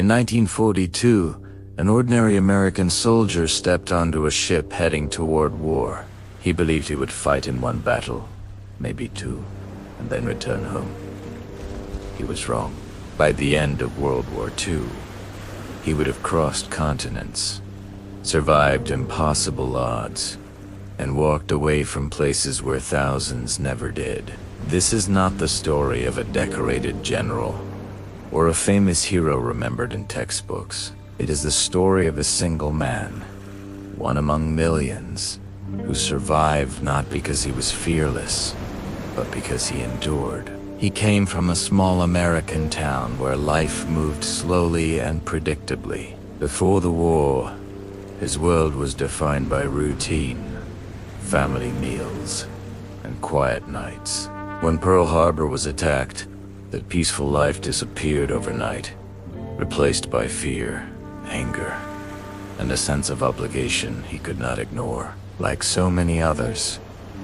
In 1942, an ordinary American soldier stepped onto a ship heading toward war. He believed he would fight in one battle, maybe two, and then return home. He was wrong. By the end of World War II, he would have crossed continents, survived impossible odds, and walked away from places where thousands never did. This is not the story of a decorated general or a famous hero remembered in textbooks. It is the story of a single man, one among millions, who survived not because he was fearless, but because he endured. He came from a small American town where life moved slowly and predictably. Before the war, his world was defined by routine, family meals, and quiet nights. When Pearl Harbor was attacked, that peaceful life disappeared overnight, replaced by fear, anger, and a sense of obligation he could not ignore. Like so many others,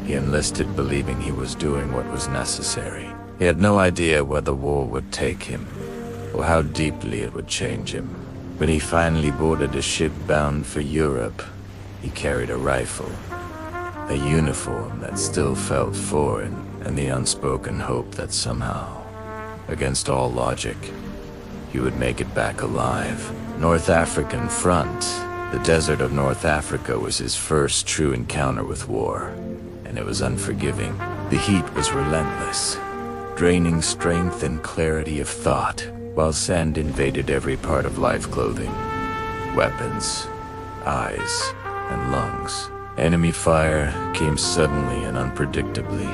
he enlisted believing he was doing what was necessary. He had no idea where the war would take him, or how deeply it would change him. When he finally boarded a ship bound for Europe, he carried a rifle, a uniform that still felt foreign, and the unspoken hope that somehow, against all logic, he would make it back alive. North African Front. The desert of North Africa was his first true encounter with war, and it was unforgiving. The heat was relentless, draining strength and clarity of thought, while sand invaded every part of life: clothing, weapons, eyes, and lungs. Enemy fire came suddenly and unpredictably,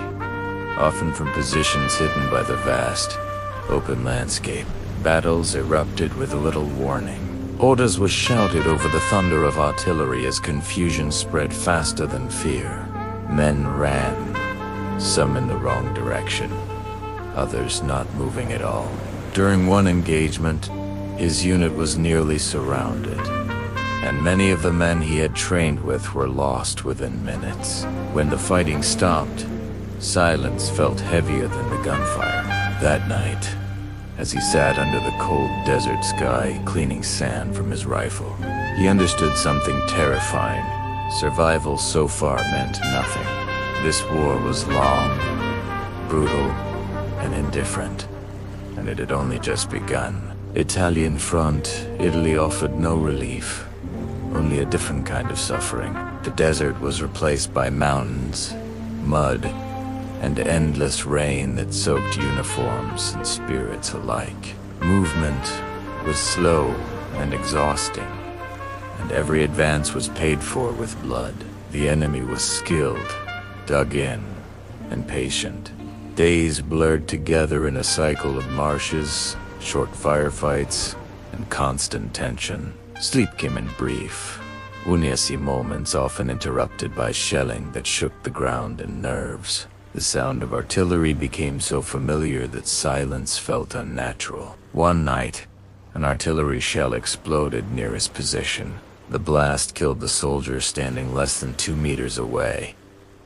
often from positions hidden by the vast, open landscape. Battles erupted with little warning. Orders were shouted over the thunder of artillery as confusion spread faster than fear. Men ran, some in the wrong direction, others not moving at all. During one engagement, his unit was nearly surrounded, and many of the men he had trained with were lost within minutes. When the fighting stopped, silence felt heavier than the gunfire. That night, as he sat under the cold desert sky cleaning sand from his rifle, he understood something terrifying. Survival so far meant nothing. This war was long, brutal, and indifferent, and it had only just begun. Italian front, Italy offered no relief, only a different kind of suffering. The desert was replaced by mountains, mud, and endless rain that soaked uniforms and spirits alike. Movement was slow and exhausting, and every advance was paid for with blood. The enemy was skilled, dug in, and patient. Days blurred together in a cycle of marshes, short firefights, and constant tension. Sleep came in brief, uneasy moments often interrupted by shelling that shook the ground and nerves. The sound of artillery became so familiar that silence felt unnatural. One night, an artillery shell exploded near his position. The blast killed the soldier standing less than 2 meters away,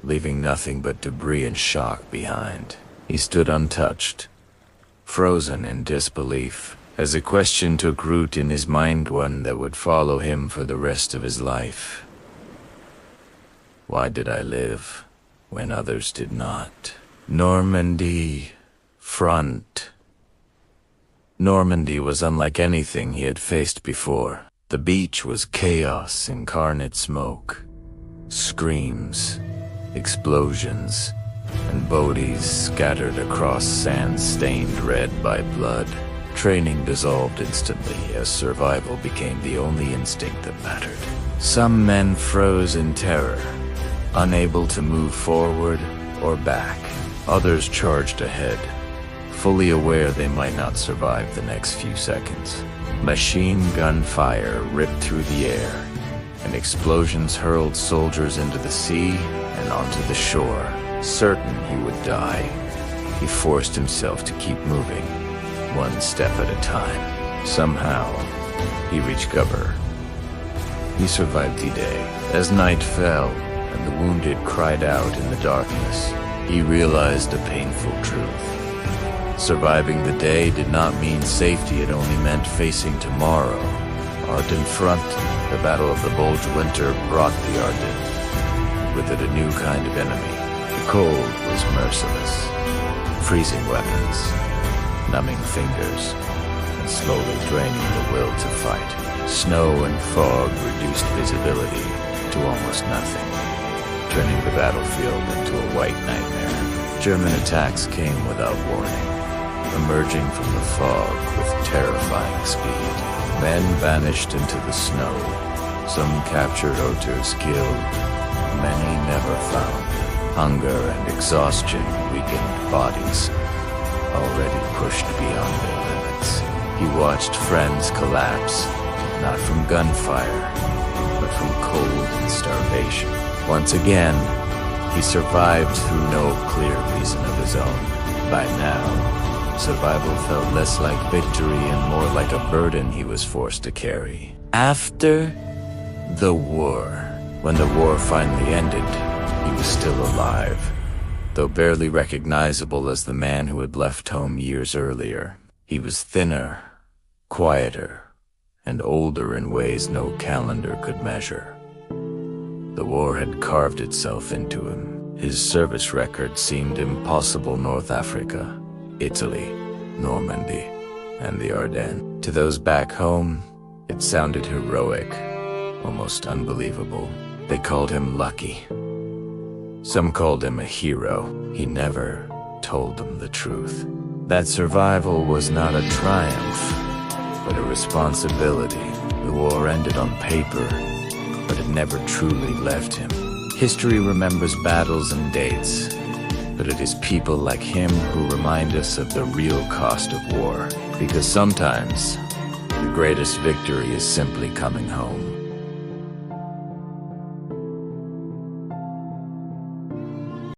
leaving nothing but debris and shock behind. He stood untouched, frozen in disbelief, as a question took root in his mind, one that would follow him for the rest of his life. Why did I live when others did not? Normandy front. Normandy was unlike anything he had faced before. The beach was chaos, incarnate smoke, screams, explosions, and bodies scattered across sand stained red by blood. Training dissolved instantly as survival became the only instinct that mattered. Some men froze in terror, unable to move forward or back. Others charged ahead, fully aware they might not survive the next few seconds. Machine gun fire ripped through the air, and explosions hurled soldiers into the sea and onto the shore. Certain he would die, he forced himself to keep moving, one step at a time. Somehow, he reached cover. He survived the day. As night fell, and the wounded cried out in the darkness, he realized a painful truth. Surviving the day did not mean safety, it only meant facing tomorrow. Ardennes front, the Battle of the Bulge Winter brought the Ardennes. With it a new kind of enemy. The cold was merciless. Freezing weapons, numbing fingers, and slowly draining the will to fight. Snow and fog reduced visibility to almost nothing, turning the battlefield into a white nightmare. German attacks came without warning, emerging from the fog with terrifying speed. Men vanished into the snow. Some captured, others killed. Many never found. Hunger and exhaustion weakened bodies, already pushed beyond their limits. He watched friends collapse, not from gunfire, but from cold and starvation. Once again, he survived through no clear reason of his own. By now, survival felt less like victory and more like a burden he was forced to carry. After the war, when the war finally ended, he was still alive, though barely recognizable as the man who had left home years earlier. He was thinner, quieter, and older in ways no calendar could measure. The war had carved itself into him. His service record seemed impossible. North Africa, Italy, Normandy, and the Ardennes. To those back home, it sounded heroic, almost unbelievable. They called him lucky. Some called him a hero. He never told them the truth. That survival was not a triumph, but a responsibility. The war ended on paper, but it never truly left him. History remembers battles and dates, but it is people like him who remind us of the real cost of war. Because sometimes, the greatest victory is simply coming home.